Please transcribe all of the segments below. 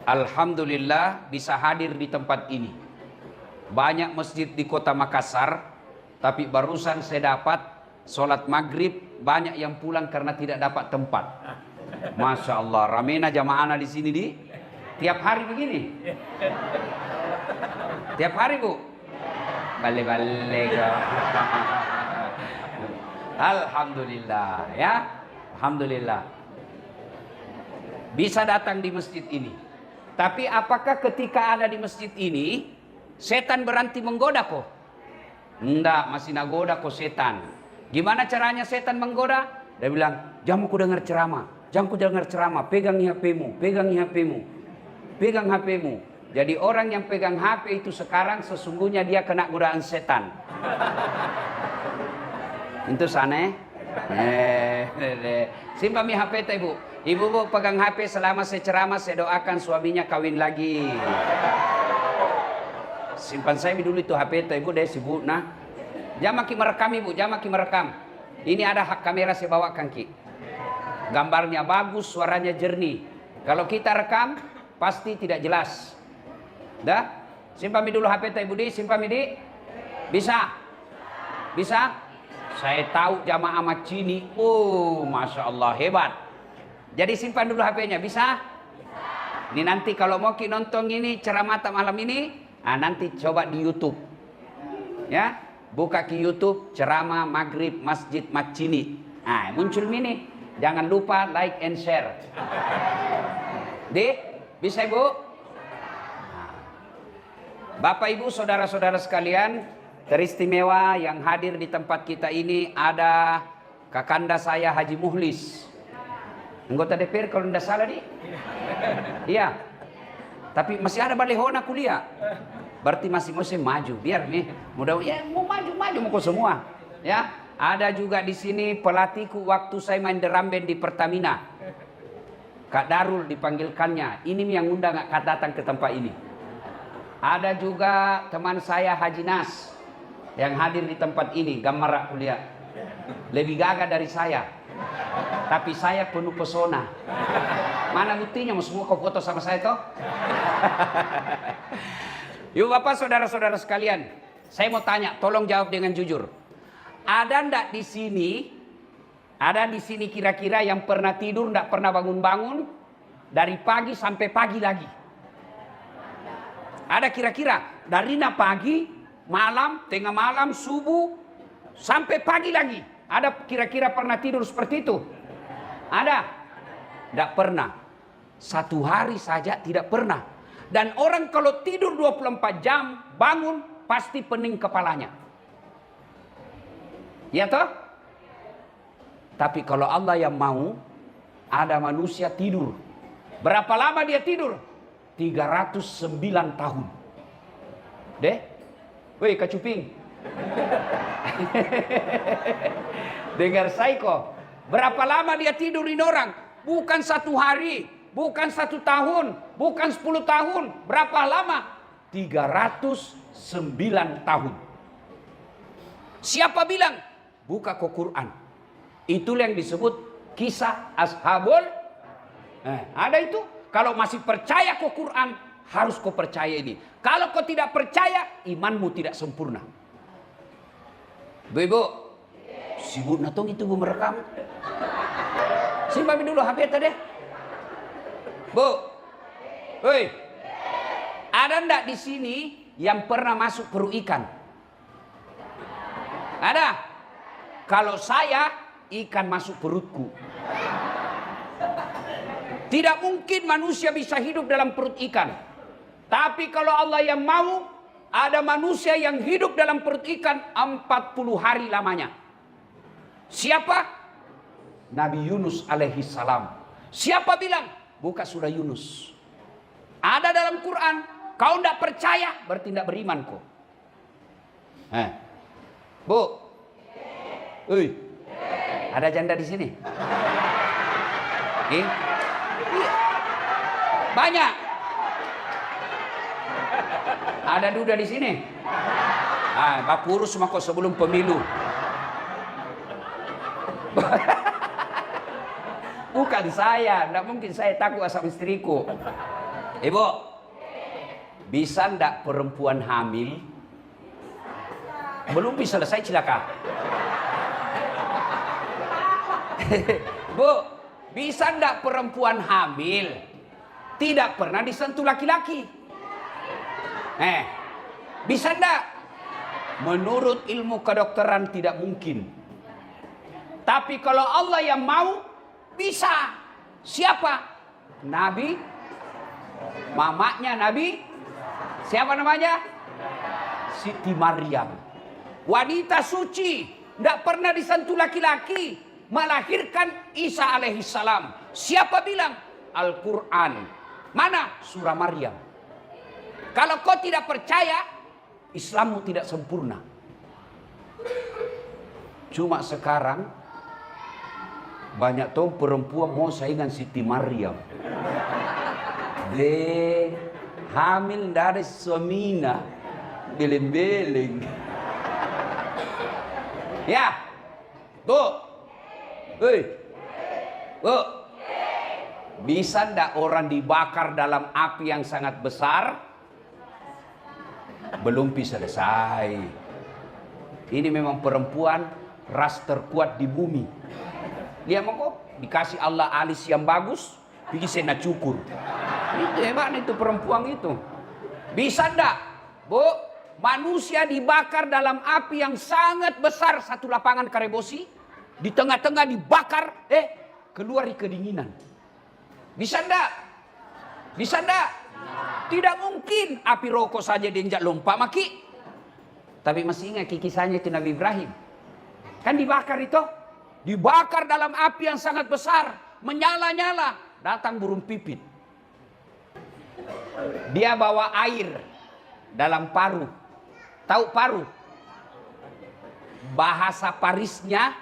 Alhamdulillah bisa hadir di tempat ini. Banyak masjid di kota Makassar, tapi barusan saya dapat sholat maghrib banyak yang pulang karena tidak dapat tempat. Masya Allah, ramena jamaah di sini di tiap hari begini. Tiap hari bu. Balik-balik. Alhamdulillah ya, alhamdulillah bisa datang di masjid ini. Tapi apakah ketika ada di masjid ini setan berhenti menggoda kok? Enggak, masih nagoda kok setan. Gimana caranya setan menggoda? Dia bilang, jangan ku dengar ceramah, jangan ku dengar ceramah, pegang HP-mu, pegang HP-mu, pegang HP-mu. Jadi orang yang pegang HP itu sekarang sesungguhnya dia kena godaan setan. Itu sana. Simpan mi HP teh ibu. Ibu bu pegang HP selama saya ceramah, saya doakan suaminya kawin lagi. Simpan saya dulu itu HP teh ibu deh sibuk nah. Jangan maki merekam ibu, jangan maki merekam. Ini ada hak kamera saya bawakan ki. Gambarnya bagus, suaranya jernih. Kalau kita rekam pasti tidak jelas. Dah? Simpan dulu HP teh ibu di, simpan di. Bisa? Bisa? Saya tahu jamaah Macini, oh Masya Allah hebat. Jadi simpan dulu HP-nya, bisa? Ini nanti kalau mau ki nonton ini ceramah malam ini, nanti coba di YouTube. Ya, buka ki YouTube ceramah maghrib Masjid Macini. Muncul ini. Jangan lupa like and share. Bisa ibu? Bapak ibu saudara-saudara sekalian, teristimewa yang hadir di tempat kita ini ada kakanda saya Haji Muhlis. Anggota DPR kalau tidak salah di. Iya. Tapi masih ada balehona kuliah. Berarti masih maju. Biar nih mudah ya mau maju mau semua. Ya, ada juga di sini pelatihku waktu saya main drum band di Pertamina. Kak Darul dipanggilkannya. Ini yang undang Kak datang ke tempat ini. Ada juga teman saya Haji Nas yang hadir di tempat ini, gambar kuliah. Lebih gagah dari saya. Tapi saya penuh pesona. Mana buktinya mau semua kau foto sama saya toh? Yuk Bapak saudara-saudara sekalian, saya mau tanya, tolong jawab dengan jujur. Ada ndak di sini? Ada di sini kira-kira yang pernah tidur ndak pernah bangun-bangun dari pagi sampai pagi lagi? Ada kira-kira dari pagi, malam, tengah malam, subuh sampai pagi lagi? Ada kira-kira pernah tidur seperti itu? Ada? Tidak pernah. Satu hari saja tidak pernah. Dan orang kalau tidur 24 jam, bangun pasti pening kepalanya. Ya toh? Tapi kalau Allah yang mau, ada manusia tidur. Berapa lama dia tidur? 309 tahun. Deh? Woi kacuping. Dengar saya kok. Berapa lama dia tidur ini orang? Bukan 1 hari, bukan 1 tahun, bukan 10 tahun. Berapa lama? 309 tahun. Siapa bilang? Buka ke Quran. Itulah yang disebut kisah Ashabul. Ada itu. Kalau masih percaya ke Quran, harus kau percaya ini. Kalau kau tidak percaya, imanmu tidak sempurna. Bu, sibuk natong itu bu merekam. Simpan dulu HP tadi. Bu, woi, ada ndak di sini yang pernah masuk perut ikan? Ada? Kalau saya, ikan masuk perutku. Tidak mungkin manusia bisa hidup dalam perut ikan. Tapi kalau Allah yang mau, ada manusia yang hidup dalam perut ikan 40 hari lamanya. Siapa? Nabi Yunus alaihi salam. Siapa bilang? Buka surah Yunus. Ada dalam Quran. Kau tidak percaya, berarti tidak beriman kok. Bu. Ada janda di sini? Banyak. Ada duda di sini. Bak urus sama kok sebelum pemilu. Bukan saya, tidak mungkin saya takut asal istriku. Ibu, bisa ndak perempuan hamil? Belum bisa selesai celaka. Bu, bisa ndak perempuan hamil tidak pernah disentuh laki-laki? Bisa ndak? Menurut ilmu kedokteran tidak mungkin. Tapi kalau Allah yang mau, bisa. Siapa? Nabi, mamanya Nabi, siapa namanya? Siti Maryam. Wanita suci, tidak pernah disentuh laki-laki, melahirkan Isa alaihissalam. Siapa bilang? Al-Quran. Mana? Surah Maryam. Kalau kau tidak percaya, Islammu tidak sempurna. Cuma sekarang banyak tuh perempuan mau saingan Siti Maryam. Hamil dari suaminya, beleng-beleng. Ya, Bu, Bu, bisa ndak orang dibakar dalam api yang sangat besar? Belum bisa selesai. Ini memang perempuan ras terkuat di bumi. Dia mau kok dikasih Allah alis yang bagus, bikin sena cukur. Itu hebat itu perempuan itu. Bisa ndak, Bu? Manusia dibakar dalam api yang sangat besar, satu lapangan Karebosi, di tengah-tengah dibakar, keluar di kedinginan. Bisa ndak? Bisa ndak? Tidak mungkin api rokok saja diinjak lompat maki. Tapi masih ingat kisahnya itu Nabi Ibrahim. Kan dibakar itu. Dibakar dalam api yang sangat besar. Menyala-nyala. Datang burung pipit. Dia bawa air dalam paru. Tahu paru? Bahasa Parisnya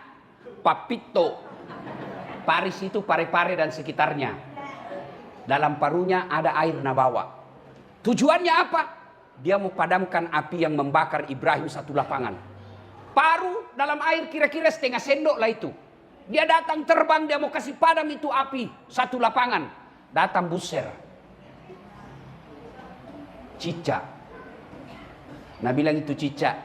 papito. Paris itu pare-pare dan sekitarnya. Dalam parunya ada air nabawa. Tujuannya apa? Dia mau padamkan api yang membakar Ibrahim satu lapangan. Paru dalam air kira-kira setengah sendok lah itu. Dia datang terbang, dia mau kasih padam itu api satu lapangan. Datang buser. Cicak. Nah bilang itu cicak.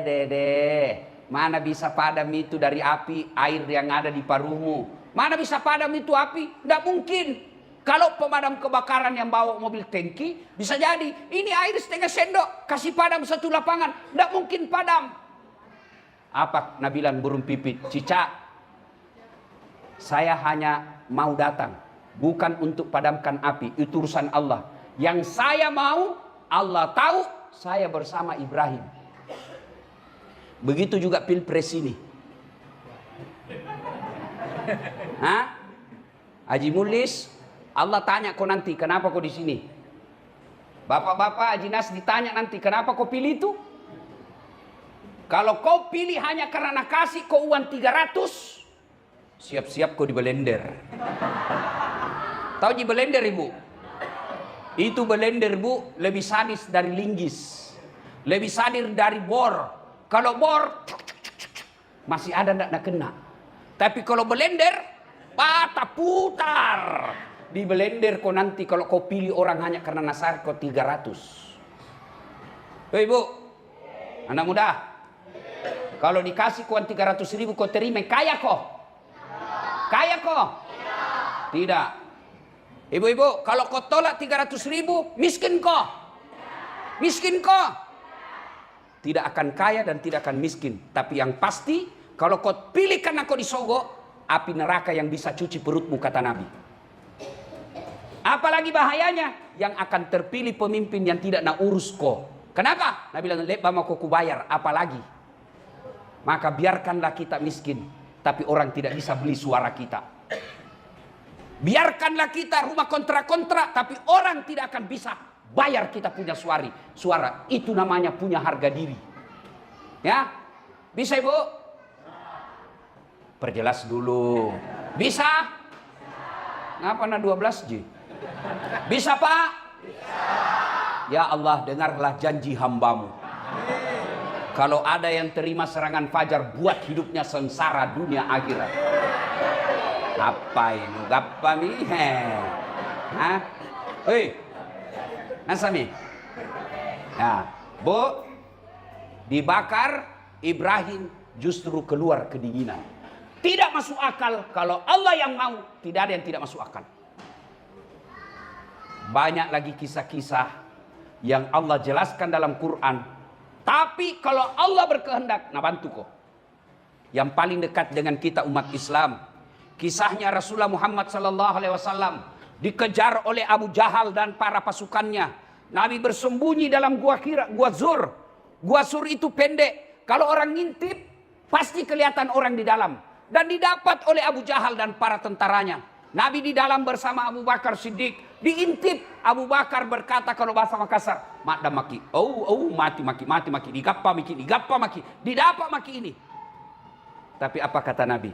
Dede, mana bisa padam itu dari api air yang ada di parumu? Mana bisa padam itu api? Tidak mungkin. Kalau pemadam kebakaran yang bawa mobil tangki, bisa jadi ini air setengah sendok, kasih padam satu lapangan, tidak mungkin padam. Apa Nabi bilang burung pipit? Cicak, saya hanya mau datang, bukan untuk padamkan api, itu urusan Allah. Yang saya mau, Allah tahu, saya bersama Ibrahim. Begitu juga pilpres ini. Haji Mulis, Allah tanya kau nanti, kenapa kau di sini? Bapak-bapak Haji Nas ditanya nanti, kenapa kau pilih itu? Kalau kau pilih hanya karena kasih kau uang 300, siap-siap kau di belender. Tahu di belender ibu? Itu belender bu, lebih sadis dari linggis. Lebih sadis dari bor. Kalau bor, masih ada ndak kena. Tapi kalau belender, patah putar. Di belender kau nanti kalau kau pilih orang hanya karena nasar kau 300. Ibu, anak muda, kalau dikasih kau 300.000 kau terima, kaya kau? Kaya kau? Tidak. Ibu-ibu, kalau kau tolak 300.000, miskin kau? Miskin kau? Tidak akan kaya dan tidak akan miskin. Tapi yang pasti, kalau kau pilih karena kau disogok, api neraka yang bisa cuci perutmu, kata Nabi. Apalagi bahayanya, yang akan terpilih pemimpin yang tidak nak urus kau. Kenapa? Nabi bilang, lepa mau kau bayar, apalagi. Maka biarkanlah kita miskin, tapi orang tidak bisa beli suara kita. Biarkanlah kita rumah kontrak-kontrak, tapi orang tidak akan bisa bayar kita punya suara. Itu namanya punya harga diri. Ya, bisa ibu? Perjelas dulu. Bisa? Ngapa na 12J? Bisa pak? Bisa. Ya Allah, dengarlah janji hambamu. Kalau ada yang terima serangan fajar, buat hidupnya sengsara dunia akhirat. Apa ini? Gapa nih? Hei, nasami. Nah, Bu, dibakar, Ibrahim justru keluar kedinginan. Tidak masuk akal. Kalau Allah yang mau, tidak ada yang tidak masuk akal. Banyak lagi kisah-kisah yang Allah jelaskan dalam Quran. Tapi kalau Allah berkehendak, nah bantu kok. Yang paling dekat dengan kita umat Islam, kisahnya Rasulullah Muhammad SAW dikejar oleh Abu Jahal dan para pasukannya. Nabi bersembunyi dalam gua Zur. Gua Zur itu pendek. Kalau orang ngintip, pasti kelihatan orang di dalam. Dan didapat oleh Abu Jahal dan para tentaranya. Nabi di dalam bersama Abu Bakar Siddiq. Diintip, Abu Bakar berkata kalau bahasa Makassar, "Mak maki, mati maki, digappa maki, didapat maki ini." Tapi apa kata Nabi?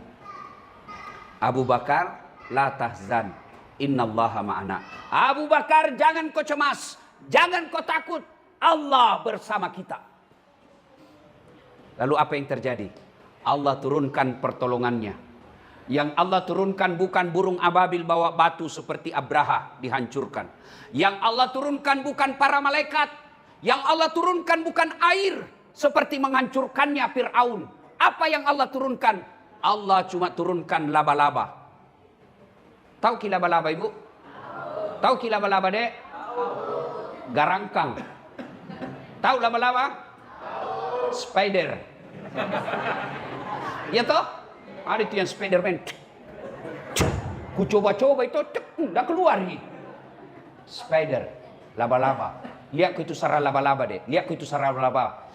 Abu Bakar, la tahzan, innallaha ma'ana. Abu Bakar, jangan kau cemas, jangan kau takut, Allah bersama kita. Lalu apa yang terjadi? Allah turunkan pertolongannya. Yang Allah turunkan bukan burung ababil bawa batu seperti Abraha dihancurkan. Yang Allah turunkan bukan para malaikat. Yang Allah turunkan bukan air seperti menghancurkannya Fir'aun. Apa yang Allah turunkan? Allah cuma turunkan laba-laba. Tahu ki laba-laba, Ibu? Tahu ki laba-laba, Dek? Garangkang. Tahu laba-laba? Spider. Ya toh? Ada itu yang Spiderman. Ku coba-coba itu, udah keluar nih. Spider, laba-laba. Lihat ku itu sarang laba-laba, Dek. Lihat ku itu sarang laba-laba.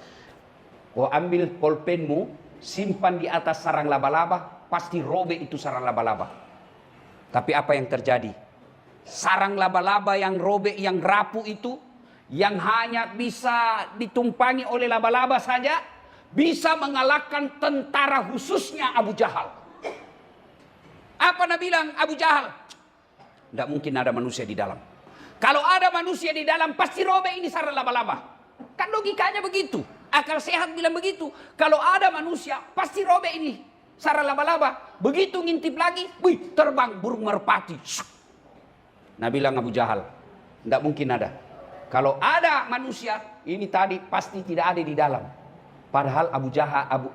Kau ambil pulpenmu, simpan di atas sarang laba-laba, pasti robek itu sarang laba-laba. Tapi apa yang terjadi? Sarang laba-laba yang robek, yang rapuh itu, yang hanya bisa ditumpangi oleh laba-laba saja, bisa mengalahkan tentara khususnya Abu Jahal. Apa Nabi bilang? Abu Jahal, tidak mungkin ada manusia di dalam. Kalau ada manusia di dalam, pasti robek ini sarang laba-laba. Kan logikanya begitu. Akal sehat bilang begitu. Kalau ada manusia, pasti robek ini sarang laba-laba. Begitu ngintip lagi, wih, terbang burung merpati. Nabi bilang Abu Jahal, tidak mungkin ada. Kalau ada manusia, ini tadi pasti tidak ada di dalam. Padahal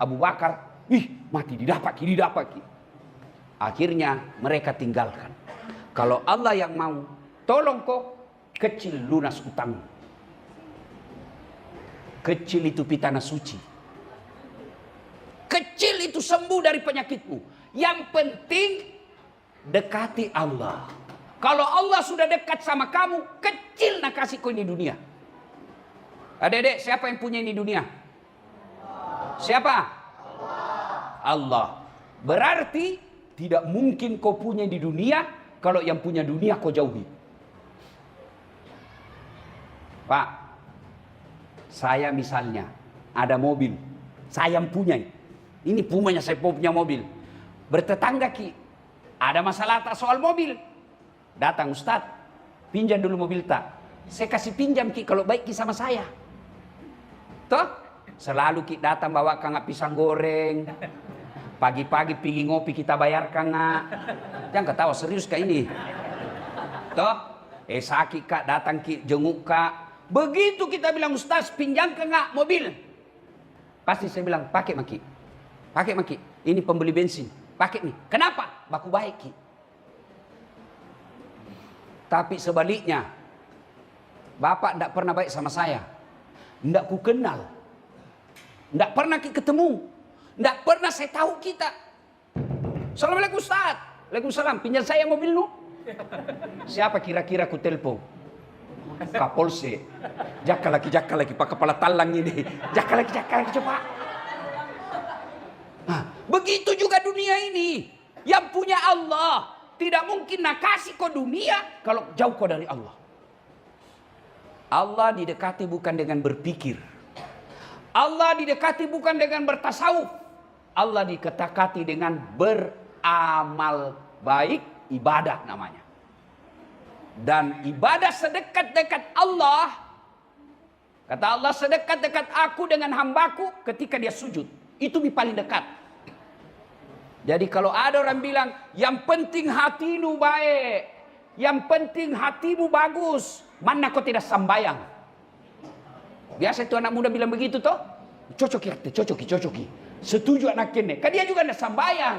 Abu Bakar, mati didapat. Akhirnya mereka tinggalkan. Kalau Allah yang mau, tolong kok kecil lunas utang. Kecil itu pitana suci. Kecil itu sembuh dari penyakitmu. Yang penting dekati Allah. Kalau Allah sudah dekat sama kamu, kecil nak kasih kau ini dunia. Adik-adik, siapa yang punya ini dunia? Siapa? Allah. Berarti tidak mungkin kau punya di dunia kalau yang punya dunia kau jauhi. Pak, saya misalnya ada mobil, saya yang punya. Ini punya saya punya mobil. Bertetangga ki, ada masalah tak soal mobil. Datang Ustaz, pinjam dulu mobil tak. Saya kasih pinjam ki kalau baik ki sama saya. Toh? Selalu kita datang bawa kangak pisang goreng. Pagi-pagi pergi ngopi kita bayarkan nggak. Jangan ketawa serius kak ini. Toh? Sakit kak datang ki jenguk kak. Begitu kita bilang Ustaz pinjam ke nggak mobil. Pasti saya bilang pakai maki. Pakai maki. Ini pembeli bensin. Pakai nih. Kenapa? Baku baik ki. Tapi sebaliknya. Bapak tidak pernah baik sama saya. Tidak ku kenal. Tidak pernah kita ketemu. Tidak pernah saya tahu kita. Assalamualaikum Ustaz. Waalaikumsalam. Pinjam saya mobil nu. Siapa kira-kira ku telepon? Kapolsek. Jaka lagi pakai kepala talang ini. Jaka lagi coba. Nah, begitu juga dunia ini. Yang punya Allah. Tidak mungkin nak kasih kau dunia kalau jauh kau dari Allah. Allah didekati bukan dengan berpikir. Allah didekati bukan dengan bertasawuf. Allah didekati dengan beramal baik, ibadah namanya. Dan ibadah sedekat-dekat Allah. Kata Allah, sedekat-dekat aku dengan hambaku ketika dia sujud. Itu paling dekat. Jadi kalau ada orang bilang, yang penting hatimu baik. Yang penting hatimu bagus. Mana kau tidak sambayang. Biasa itu anak muda bilang begitu toh. Cocoki. Setuju anak kene. Kan dia juga tidak sambayang.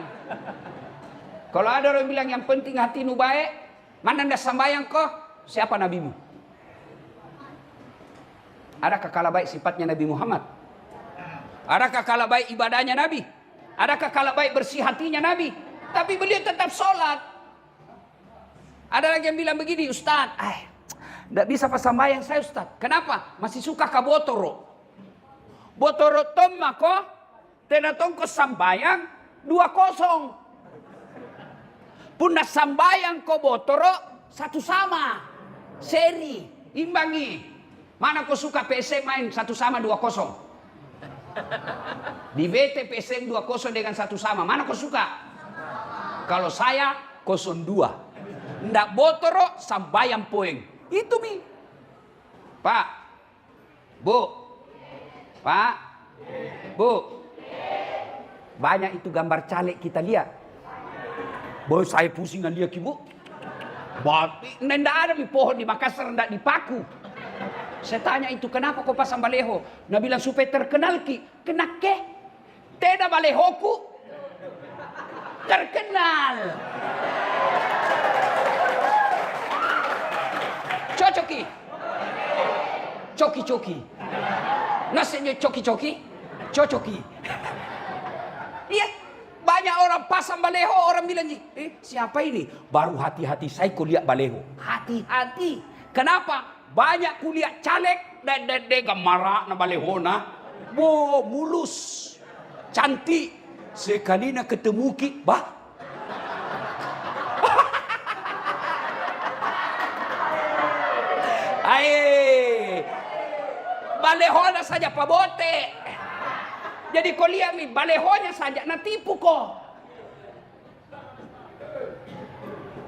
Kalau ada orang bilang yang penting hatimu baik. Mana tidak sambayang kau. Siapa nabimu? Adakah kalah baik sifatnya Nabi Muhammad? Adakah kalah baik ibadahnya Nabi? Adakah kalah baik bersih hatinya Nabi? Tapi beliau tetap sholat. Ada lagi yang bilang begini, Ustaz, tidak bisa pasambayang saya Ustaz. Kenapa? Masih suka ka botoro. Botoro tom mako, tenatong ko sambayang 2-0. Puna sambayang ko botoro, satu sama. Seri, imbangi. Mana ko suka PSM main 1 sama 2-0. Di BT PSM 2-0 dengan 1 sama. Mana ko suka? Kalau saya 0-2. Ndak botoro sambayang poeng. Itu mi. Pak. Bu. Pak. Bu. Banyak itu gambar caleg kita lihat. Boy saya pusingan dia ki bu. Ndak ada di pohon di Makassar ndak dipaku. Saya tanya itu kenapa kau pasang baleho? Nah bilang supaya terkenal ki. Kenake? Tidak balehoku. Terkenal. Coki. Nasinya coki. Cocoki. Iya. Banyak orang pasang baleho, orang bilang, siapa ini? Baru hati-hati saya kuliah baleho. Hati-hati. Kenapa? Banyak kuliah caleg dan gamara na baleho na. Mulus. Cantik. Sekali na ketemu ki, balehonya saja pabote. Jadi kau lihat nih, balehonya saja natipu kok.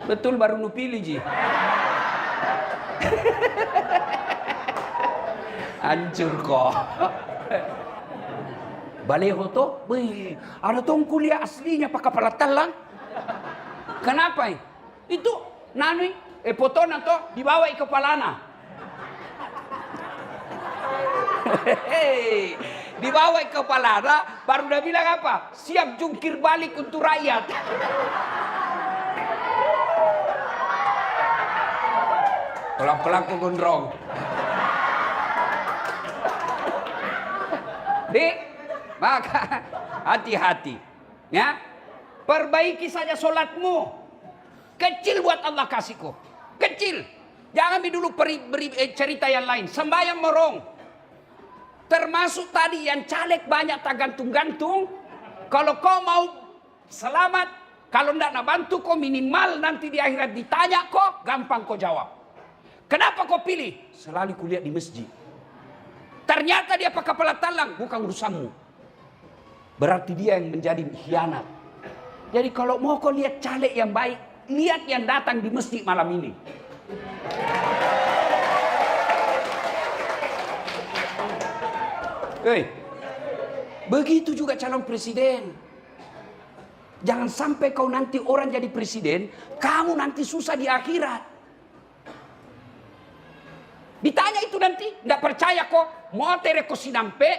Betul baru nu pilih ji. Hancur kok. Baleho tuh, ada tuh kuliah aslinya pakai pelatan lang. Kenapa? Itu nani potona tuh dibawa ke kepalana. Dibawa ke kepalana, baru udah bilang apa? Siap jungkir balik untuk rakyat. Pelan-pelan ke gondrong. Maka hati-hati. Ya. Perbaiki saja solatmu. Kecil buat Allah kasihku. Kecil. Jangan dulu beri cerita yang lain. Sembahyang morong. Termasuk tadi yang caleg banyak tak gantung-gantung. Kalau kau mau selamat, kalau tidak nak bantu kau minimal nanti di akhirat ditanya kau, gampang kau jawab. Kenapa kau pilih? Selalu kuliah di masjid. Ternyata dia pakai kepala talang, bukan urusanmu. Berarti dia yang menjadi khianat. Jadi kalau mau kau lihat caleg yang baik, lihat yang datang di masjid malam ini. Begitu juga calon presiden. Jangan sampai kau nanti orang jadi presiden, kamu nanti susah di akhirat. Ditanya itu nanti, tidak percaya kok, mau tereko sinampe,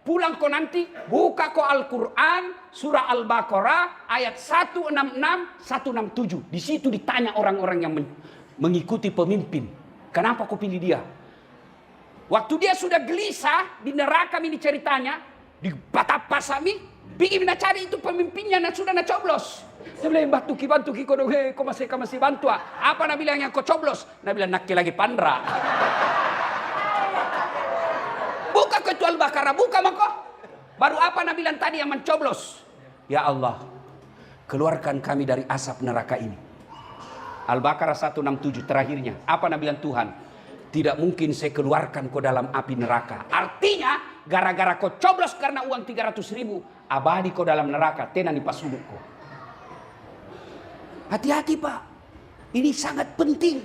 pulang kau nanti, buka kau Al-Quran, surah Al-Baqarah, ayat 166, 167. Di situ ditanya orang-orang yang mengikuti pemimpin. Kenapa kau pilih dia? Waktu dia sudah gelisah, di neraka ini ceritanya, di batapa sami, pergi cari itu pemimpinnya, dan sudah coblos. Dia bilang, bantu ki, kau masih bantu. Apa nak bilang yang kau coblos? Nak bilang, nak lagi pandra. Buka ke itu Al-Baqarah, buka mako. Baru apa nak bilang tadi yang mencoblos? Ya Allah, keluarkan kami dari asap neraka ini. Al-Baqarah 167 terakhirnya. Apa nak bilang Tuhan? Tidak mungkin saya keluarkan kau dalam api neraka. Artinya, gara-gara kau coblos karena uang 300.000, abadi kau dalam neraka, tenan di pasuluk kau. Hati-hati Pak, ini sangat penting.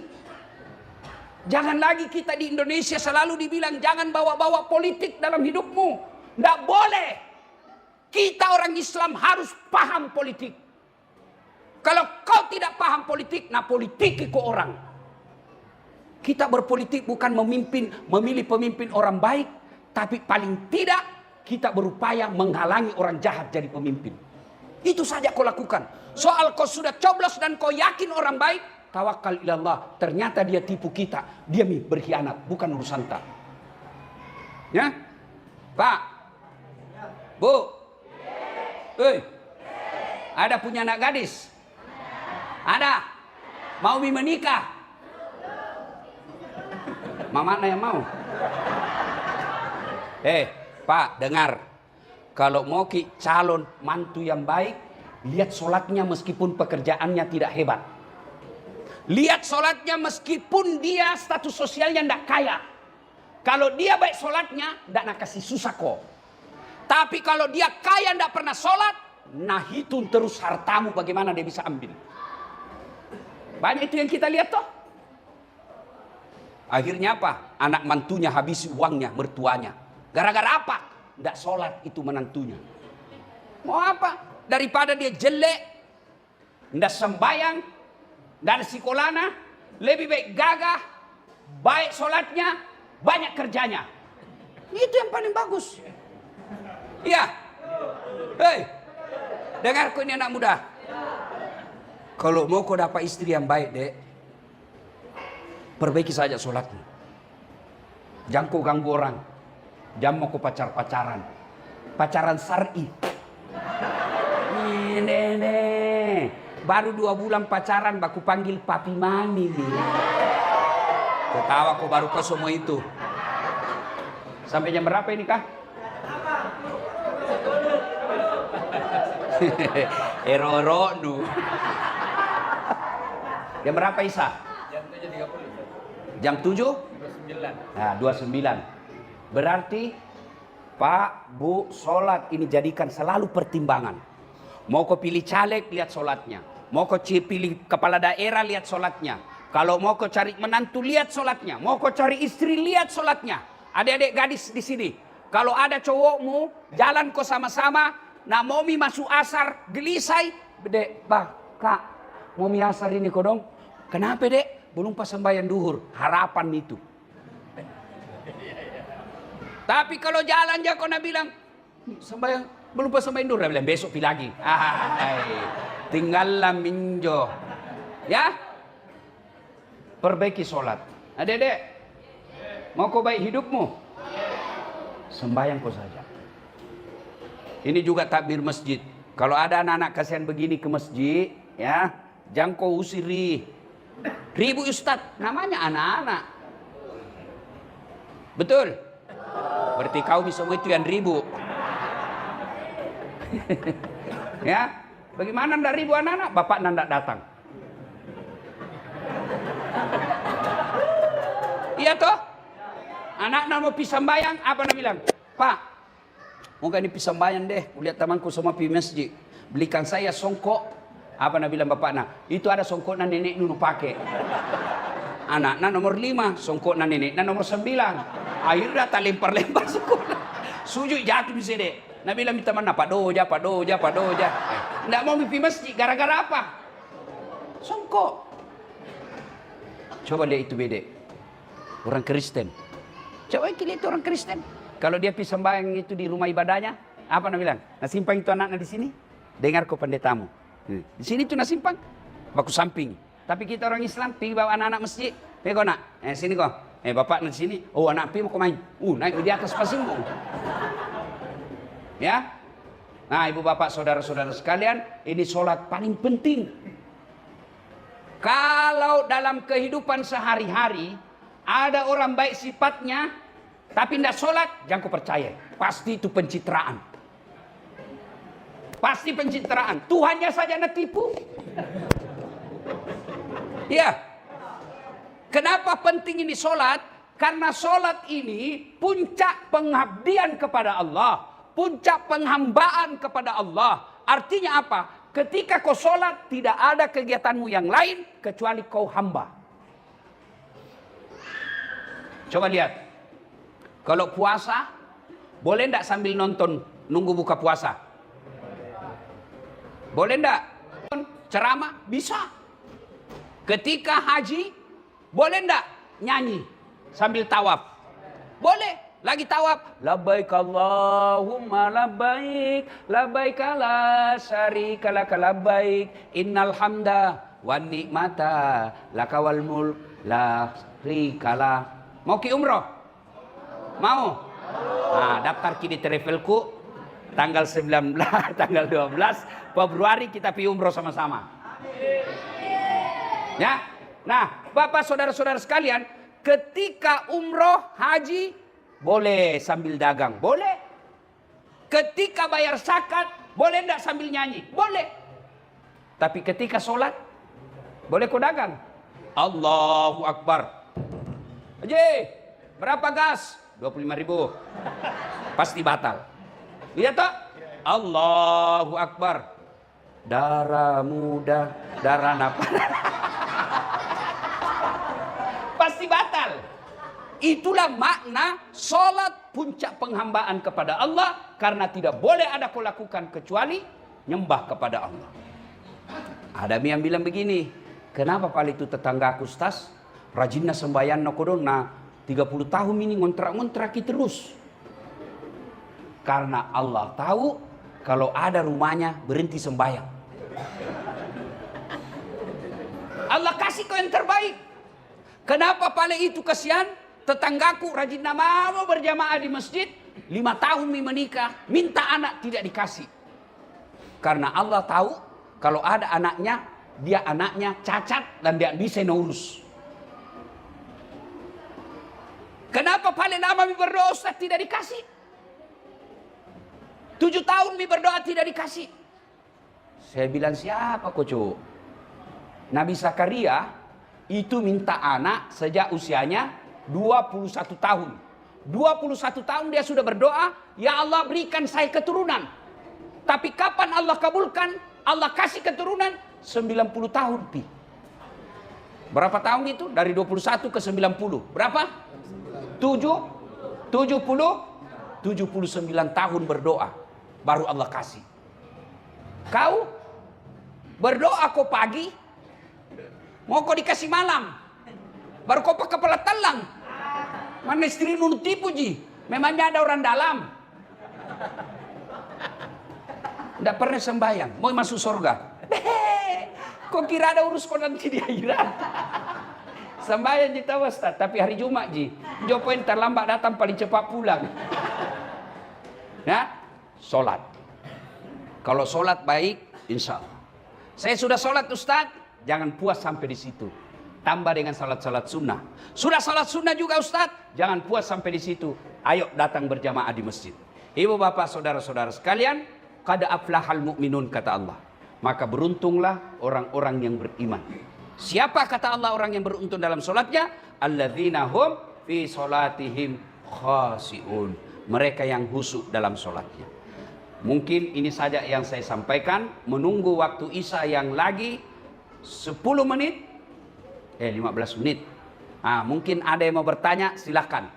Jangan lagi kita di Indonesia selalu dibilang jangan bawa-bawa politik dalam hidupmu. Tidak boleh. Kita orang Islam harus paham politik. Kalau kau tidak paham politik, nah politik ke orang. Kita berpolitik bukan memilih pemimpin orang baik, tapi paling tidak kita berupaya menghalangi orang jahat jadi pemimpin. Itu saja kau lakukan. Soal kau sudah coblos dan kau yakin orang baik, tawakal ilallah. Ternyata dia tipu kita, dia berkhianat, bukan urusan tak. Ya, Pak, Bu, ada punya anak gadis? Ada? Mau menikah? Mama yang mau? Pak, dengar. Kalau mau calon mantu yang baik, lihat sholatnya meskipun pekerjaannya tidak hebat. Lihat sholatnya meskipun dia status sosialnya tidak kaya. Kalau dia baik sholatnya, tidak nak kasih susah kok. Tapi kalau dia kaya tidak pernah sholat, nah hitung terus hartamu bagaimana dia bisa ambil. Banyak itu yang kita lihat toh. Akhirnya apa? Anak mantunya habis uangnya, mertuanya. Gara-gara apa? Tidak sholat itu menantunya. Mau apa? Daripada dia jelek, tidak sembayang, tidak ada sekolahnya, lebih baik gagah, baik sholatnya, banyak kerjanya. Itu yang paling bagus. Iya. Hei, dengar kau ini anak muda. Kalau mau kau dapat istri yang baik, dek, perbaiki saja sholatmu. Jangan kau ganggu orang. Jangan mau kau pacaran. Pacaran syar'i. Ini. Baru 2 bulan pacaran, baku panggil papi mami nih. Ketawa kau baru kau semua itu. Sampai jam berapa ini kah? Ero-ero nu. Jam berapa Isa? Jam 7.30. Jam 7? 29. Nah, 29. Berarti Pak, Bu, sholat ini jadikan selalu pertimbangan. Mau kau pilih caleg, lihat sholatnya. Mau kau pilih kepala daerah, lihat sholatnya. Kalau mau kau cari menantu, lihat sholatnya. Mau kau cari istri, lihat sholatnya. Adik-adik gadis di sini. Kalau ada cowokmu, jalan kau sama-sama. Nah, momi masuk asar, gelisai. Dek, Kak, momi asar ini kau dong. Kenapa, Dek? Belum pas sembahyang duhur. Harapan itu. Tapi kalau jalan aja kau nak bilang, sembahyang, belum pas sembahyang duhur. Dia bilang, besok pilih lagi. Tinggallah minjo. Ya? Perbaiki sholat. Adik-adik, mau kau baik hidupmu? Sembahyang kau saja. Ini juga takbir masjid. Kalau ada anak-anak kasihan begini ke masjid, ya, jangan kau usiri. Ribu Ustadz, namanya anak-anak. Betul? Berarti kau semua itu yang ribu. Ya, bagaimana ndak ribu anak-anak? Bapak ndak datang. Iya toh? Anak-anak mau pisah sembahyang, apa nak bilang? Pak, mau gak ini pisah sembahyang deh. Lihat temanku semua pergi masjid. Belikan saya songkok. Apa nak bilang bapak nak? Itu ada songkok na nenek dulu pakai. Anak nomor 5, songkok na nenek nomor 9. Akhirnya tak lempar-lempar songkok. Sujud jatuh di sini. Nak bilang minta mana? Pak doja. Nggak mau pergi masjid. Gara-gara apa? Songkok. Coba lihat itu bedek. Orang Kristen. Coba lihat itu orang Kristen. Kalau dia pergi sembahyang itu di rumah ibadahnya, apa nak bilang? Nak simpang itu anaknya di sini. Dengar kau pendetamu. Di sini tuh nak simpang. Baku samping. Tapi kita orang Islam pergi bawa anak-anak masjid. Pergi kau nak. Sini kau. Bapak nak di sini. Oh anak pergi mau kau main. Naik di atas pasingmu. Ya. Nah ibu bapak saudara-saudara sekalian. Ini sholat paling penting. Kalau dalam kehidupan sehari-hari. Ada orang baik sifatnya, tapi tidak sholat, jangan kau percaya. Pasti itu pencitraan. Pasti pencitraan. Tuhannya saja nak tipu. Ya. Kenapa penting ini sholat? Karena sholat ini puncak pengabdian kepada Allah. Puncak penghambaan kepada Allah. Artinya apa? Ketika kau sholat, tidak ada kegiatanmu yang lain, kecuali kau hamba. Coba lihat, kalau puasa, boleh enggak sambil nonton, nunggu buka puasa? Boleh enggak? Ceramah? Bisa. Ketika haji, boleh ndak nyanyi sambil tawaf? Boleh. Lagi tawaf, labbaik Allahumma labbaik, labbaik la syarika laka labbaik, innal hamda wan ni'mata lakawal mulk la syarika. Mau ki umroh? Mau? Nah, daftar ki di travelku tanggal 19, tanggal 12 Februari kita pi umroh sama-sama. Ya. Nah, Bapak saudara-saudara sekalian, ketika umroh, haji, boleh sambil dagang, boleh. Ketika bayar zakat, boleh enggak sambil nyanyi? Boleh. Tapi ketika sholat, boleh kau dagang? Allahu Akbar. Haji, berapa gas? 25.000. Pasti batal. Lihat tak? Allahu Akbar. Darah muda, darah nafas. Pasti batal. Itulah makna sholat puncak penghambaan kepada Allah, karena tidak boleh ada kau lakukan kecuali nyembah kepada Allah. Ada yang bilang begini, kenapa paling itu tetangga aku Ustaz rajinnya sembahyang nokodona 30 tahun ini ngontrak-ngontraki terus. Karena Allah tahu kalau ada rumahnya berhenti sembahyang. Allah kasih kau yang terbaik. Kenapa paling itu kasihan? Tetanggaku rajin nama mau berjamaah di masjid, 5 tahun menikah, minta anak tidak dikasih. Karena Allah tahu kalau ada anaknya, dia anaknya cacat dan dia bisa ngurus. Kenapa paling lama berdoa Ustaz tidak dikasih? 7 tahun berdoa tidak dikasih. Saya bilang siapa kocok? Nabi Zakaria itu minta anak sejak usianya 21 tahun. 21 tahun dia sudah berdoa, ya Allah berikan saya keturunan. Tapi kapan Allah kabulkan? Allah kasih keturunan 90 tahun. Berapa tahun itu? Dari 21 ke 90. Berapa? 79 tahun berdoa. Baru Allah kasih. Kau berdoa kau pagi, mau kau dikasih malam. Baru kau pakai kepala telang. Mana istri nunu tipu ji. Memangnya ada orang dalam. Tidak pernah sembahyang. Mau masuk surga. Kau kira ada urus kau nanti di akhirat. Sembahyang ji tahu Ustaz. Tapi hari Jumat ji. Jopoin terlambat datang paling cepat pulang. Ya, sholat. Kalau sholat baik, insya Allah. Saya sudah sholat Ustaz. Jangan puas sampai di situ. Tambah dengan salat-salat sunnah. Sudah salat sunnah juga Ustaz. Jangan puas sampai di situ. Ayo datang berjamaah di masjid. Ibu bapak saudara-saudara sekalian. Qad aflahal mu'minun kata Allah. Maka beruntunglah orang-orang yang beriman. Siapa kata Allah orang yang beruntung dalam solatnya? Alladzina hum fi solatihim khasi'un. Mereka yang khusyuk dalam solatnya. Mungkin ini saja yang saya sampaikan. Menunggu waktu Isya yang lagi 10 menit. 15 menit. Mungkin ada yang mau bertanya, silahkan.